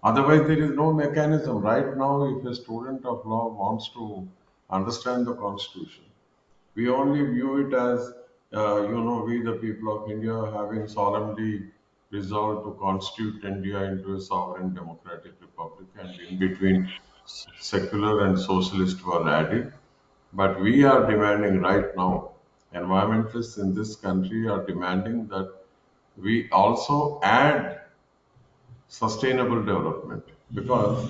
S1: Otherwise, there is no mechanism. Right now, if a student of law wants to understand the constitution, we only view it as, we the people of India having solemnly resolved to constitute India into a sovereign democratic republic, and in between, secular and socialist were added. But we are demanding right now, environmentalists in this country are demanding that we also add sustainable development because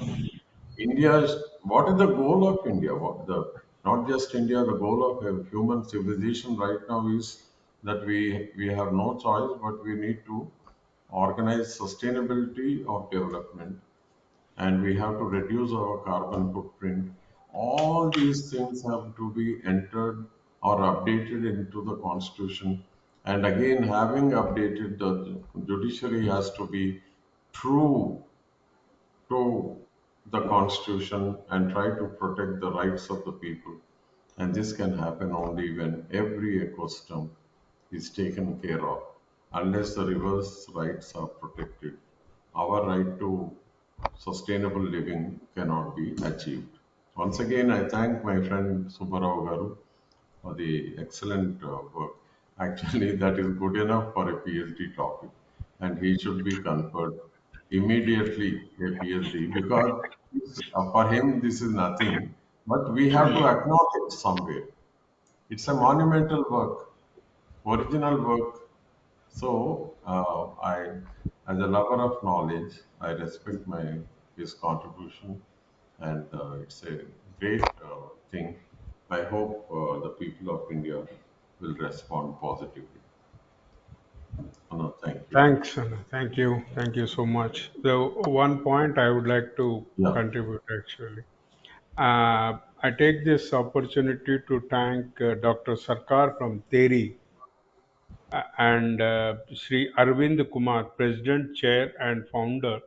S1: India is, what is the goal of India? What the not just India, the goal of a human civilization right now is that we have no choice, but we need to organize sustainability of development, and we have to reduce our carbon footprint. All these things have to be entered or updated into the constitution. And again, having updated, the judiciary has to be true to the Constitution and try to protect the rights of the people. And this can happen only when every ecosystem is taken care of. Unless the river's rights are protected, our right to sustainable living cannot be achieved. Once again, I thank my friend Subba Garu for the excellent work. Actually, that is good enough for a PhD topic, and he should be conferred immediately a PhD because for him this is nothing, but we have to acknowledge somewhere. It's a monumental work, original work. So, as a lover of knowledge, I respect his contribution, and it's a great thing. I hope the people of India will respond positively. No, thank you.
S2: Thanks, Anna. Thank you so much. The one point I would like to
S1: Yeah,
S2: contribute actually. I take this opportunity to thank Dr. Sarkar from TERI and Sri Arvind Kumar, President, Chair, and Founder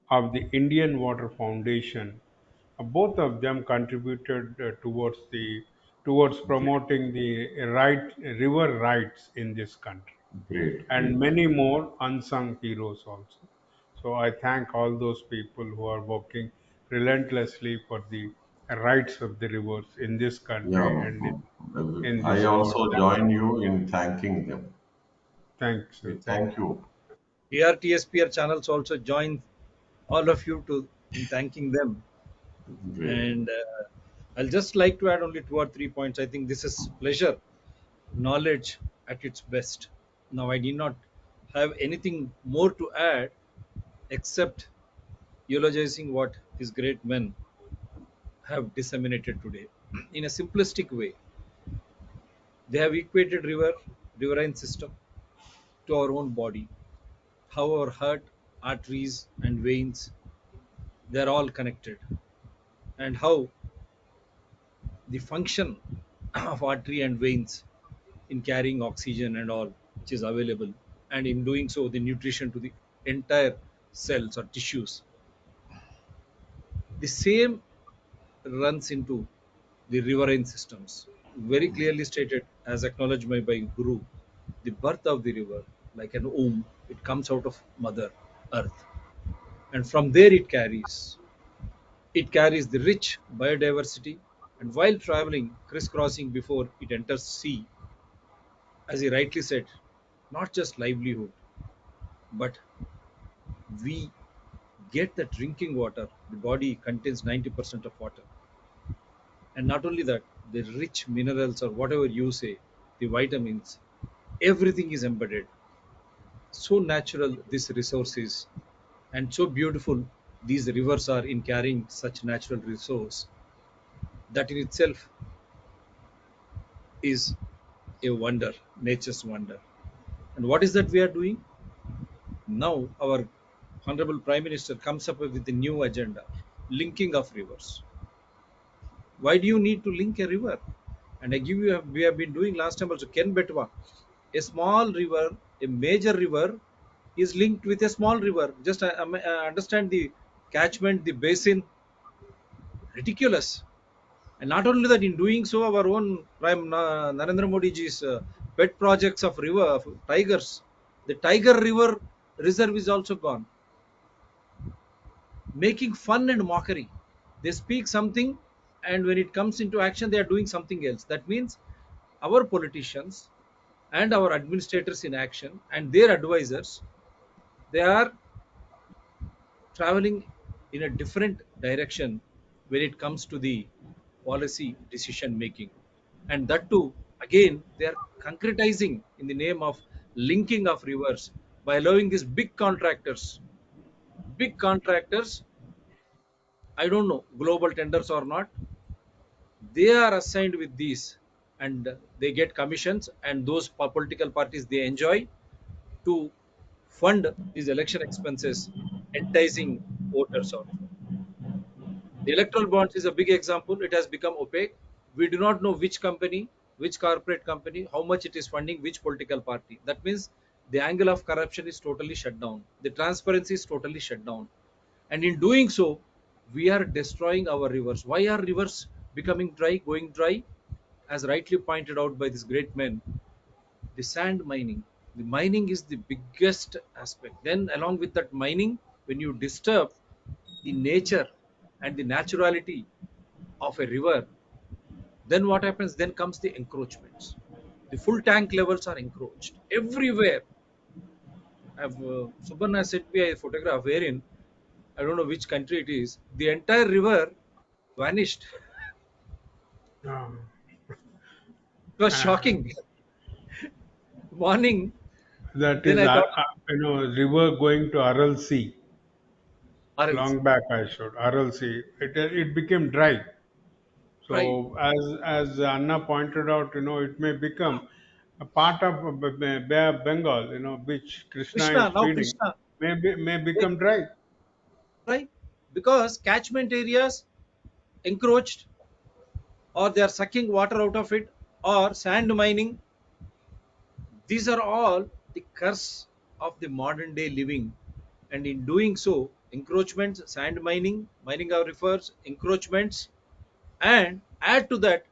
S2: of the Indian Water Foundation. Both of them contributed towards
S1: great,
S2: promoting the river rights in this country,
S1: great,
S2: and
S1: great.
S2: many more unsung heroes also. So I thank all those people who are working relentlessly for the rights of the rivers in this
S1: Yeah,
S2: country and in
S1: I
S2: this world.
S1: also join you in thanking them.
S2: Thanks,
S1: We
S2: sir. Thank
S1: thank you.
S3: DRTSPR channels also join all of you to in thanking them.
S1: Great.
S3: And I'll just like to add only two or three points. I think this is pleasure, knowledge at its best. Now, I did not have anything more to add except eulogizing what these great men have disseminated today. In a simplistic way, they have equated riverine system to our own body. How our heart, arteries, and veins, they're all connected, and how the function of artery and veins in carrying oxygen and all which is available, and in doing so the nutrition to the entire cells or tissues, the same runs into the riverine systems, very clearly stated as acknowledged by Guru. The birth of the river, like an womb, it comes out of mother earth, and from there it carries the rich biodiversity, and while traveling crisscrossing before it enters sea, as he rightly said, not just livelihood, but we get the drinking water. The body contains 90% of water. And not only that, the rich minerals or whatever you say, the vitamins, everything is embedded. So natural this resource is, and so beautiful these rivers are in carrying such natural resource, that in itself is a wonder, nature's wonder. And what is that we are doing? Now, our Honorable Prime Minister comes up with a new agenda, linking of rivers. Why do you need to link a river? And I give you, we have been doing last time also, Ken Betwa. A small river, a major river is linked with a small river. Just understand the catchment, the basin, ridiculous. And not only that, in doing so, our own Prime Narendra Modi ji's pet projects of river, of tigers, the Tiger River Reserve is also gone, making fun and mockery. They speak something, and when it comes into action, they are doing something else. That means our politicians and our administrators in action and their advisors, they are traveling in a different direction when it comes to the policy decision making. And that too, again, they are concretizing in the name of linking of rivers by allowing these big contractors, I don't know, global tenders or not, they are assigned with these, and they get commissions, and those political parties they enjoy to fund these election expenses, enticing voters out. The electoral bonds is a big example. It has become opaque. We do not know which company, which corporate company, how much it is funding which political party. That means the angle of corruption is totally shut down. The transparency is totally shut down. And in doing so, we are destroying our rivers. Why are rivers becoming dry, going dry? As rightly pointed out by this great men, the sand mining. The mining is the biggest aspect. Then, along with that mining, when you disturb the nature and the naturality of a river, then what happens? Then comes the encroachments. The full tank levels are encroached everywhere. Subban has sent me a photograph wherein I don't know which country it is. The entire river vanished.
S2: you.
S3: It was
S2: Uh,
S3: shocking. Morning.
S2: that
S3: Then
S2: is,
S3: I thought,
S2: river going to Aral Sea.
S3: or else,
S2: Long back, I showed Aral Sea. It became dry.
S3: right,
S2: So as Anna pointed out, it may become a part of Bengal, which Krishna
S3: Krishna,
S2: is
S3: now
S2: feeding,
S3: Krishna,
S2: may
S3: they,
S2: become dry.
S3: right? Because catchment areas encroached, or they are sucking water out of it, or sand mining. These are all the curse of the modern day living. And in doing so, encroachments, sand mining, mining of rivers, encroachments, and add to that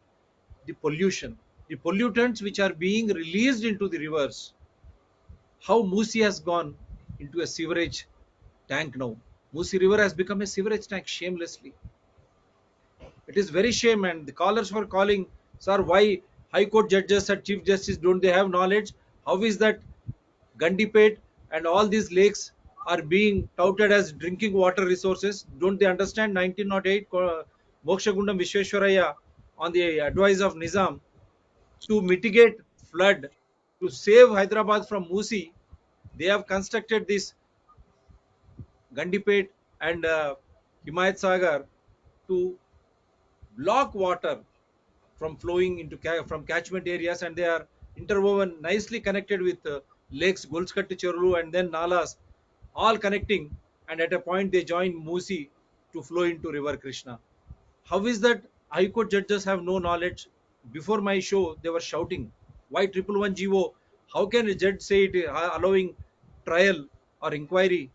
S3: the pollution, the pollutants which are being released into the rivers. How MUSI has gone into a sewerage tank now. MUSI River has become a sewerage tank shamelessly. It is very shame, and the callers were calling, sir, why High Court judges and Chief Justice don't they have knowledge? How is that Gandipet and all these lakes are being touted as drinking water resources? Don't they understand 1908 Mokshagundam Vishweshwaraya on the advice of Nizam to mitigate flood, to save Hyderabad from MUSI? They have constructed this Gandipet and Himayat Sagar to block water from flowing into from catchment areas, and they are interwoven nicely connected with lakes Golskatti Cherulu and then Nalas, all connecting, and at a point they join Musi to flow into river Krishna. How is that High Court judges have no knowledge? Before my show they were shouting, why 111 GO? How can a judge say it allowing trial or inquiry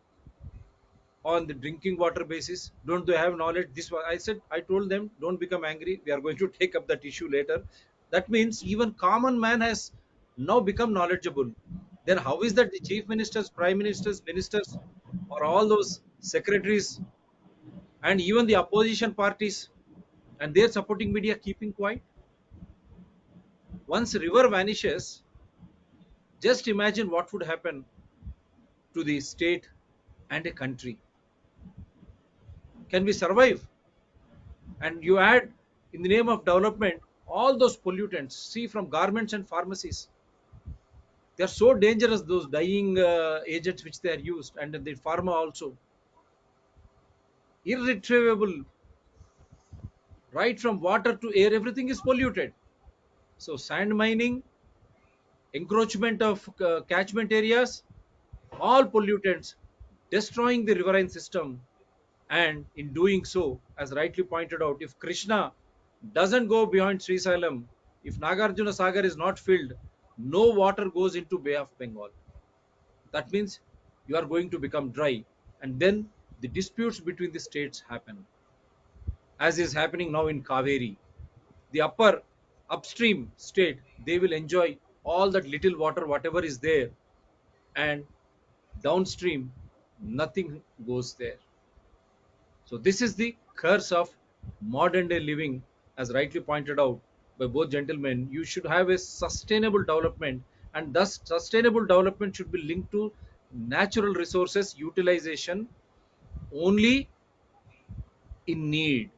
S3: on the drinking water basis? Don't they have knowledge? This was, I said, I told them, don't become angry, we are going to take up that issue later. That means even common man has now become knowledgeable. Then how is that the chief ministers, prime ministers, ministers, or all those secretaries, and even the opposition parties and their supporting media keeping quiet? Once river vanishes, just imagine what would happen to the state and a country. Can we survive? And you add, in the name of development, all those pollutants, see, from garments and pharmacies, they are so dangerous, those dyeing agents which they are used, and the pharma also, irretrievable, right from water to air, everything is polluted. So sand mining, encroachment of catchment areas, all pollutants, destroying the riverine system. And in doing so, as rightly pointed out, if Krishna doesn't go beyond Sri Salem, if Nagarjuna Sagar is not filled, no water goes into Bay of Bengal. That means you are going to become dry. And then the disputes between the states happen, as is happening now in Kaveri. The upstream state, they will enjoy all that little water, whatever is there, and downstream, nothing goes there. So this is the curse of modern day living, as rightly pointed out by both gentlemen. You should have a sustainable development, and thus sustainable development should be linked to natural resources utilization only in need,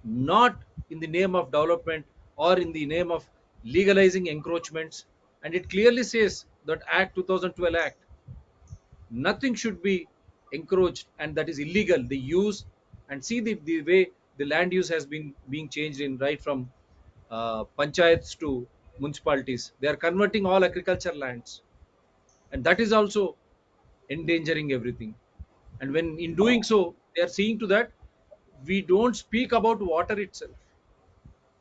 S3: not in the name of development or in the name of legalizing encroachments. And it clearly says that Act 2012 Act, nothing should be encroached, and that is illegal, the use. And see the way the land use has been being changed in, right from panchayats to municipalities, they are converting all agriculture lands, and that is also endangering everything. And when in doing so, they are seeing to that we don't speak about water itself,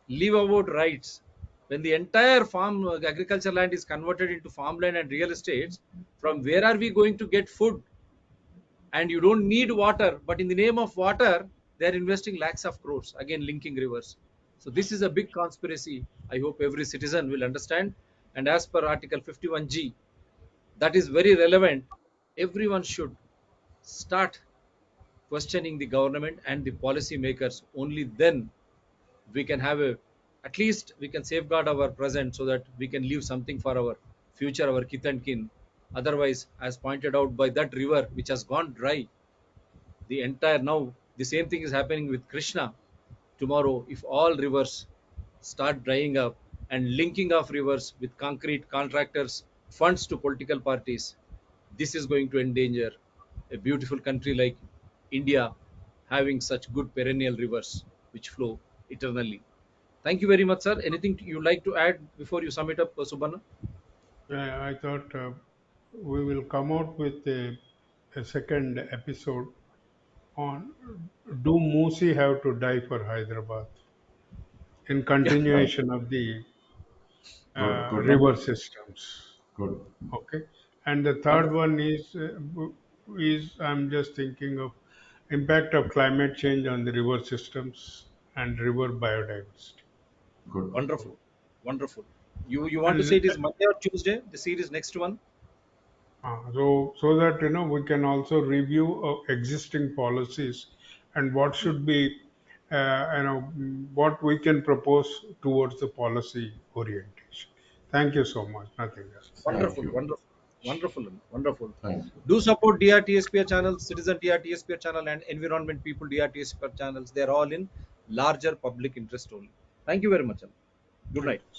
S3: leave about rights. When the entire farm agriculture land is converted into farmland and real estates, from where are we going to get food? And you don't need water, but in the name of water they are investing lakhs of crores, again linking rivers. So this is a big conspiracy. I hope every citizen will understand. And as per article 51G, that is very relevant. Everyone should start questioning the government and the policy makers. Only then we can have a, at least we can safeguard our present, so that we can leave something for our future, our kith and kin. Otherwise, as pointed out by that river which has gone dry, the entire, now the same thing is happening with Krishna. Tomorrow, if all rivers start drying up, and linking of rivers with concrete contractors, funds to political parties, this is going to endanger a beautiful country like India, having such good perennial rivers which flow eternally. Thank you very much, sir. Anything you like to add before you sum it up, Subhana?
S2: I thought we will come out with a second episode on do Musi have to die for Hyderabad in
S3: Yeah,
S2: continuation of the
S1: Good, good,
S2: river systems.
S1: good.
S2: Okay, and the third
S3: wonderful,
S2: one is I'm just thinking of impact of climate change on the river systems and river biodiversity.
S1: Good.
S3: wonderful, wonderful. You want to say
S2: And
S3: it is Monday or Tuesday? The series next one.
S2: so that we can also review existing policies and what should be what we can propose towards the policy orientation. Thank you so much. Nothing else.
S1: Thank
S3: Wonderful,
S1: you.
S3: wonderful, wonderful, wonderful.
S1: Thank you.
S3: Do support DRTSPR channel, Citizen DRTSPR channel, and Environment People DRTSPR channels. They are all in larger public interest only. Thank you very much. Good
S2: Thank
S3: night.
S2: you.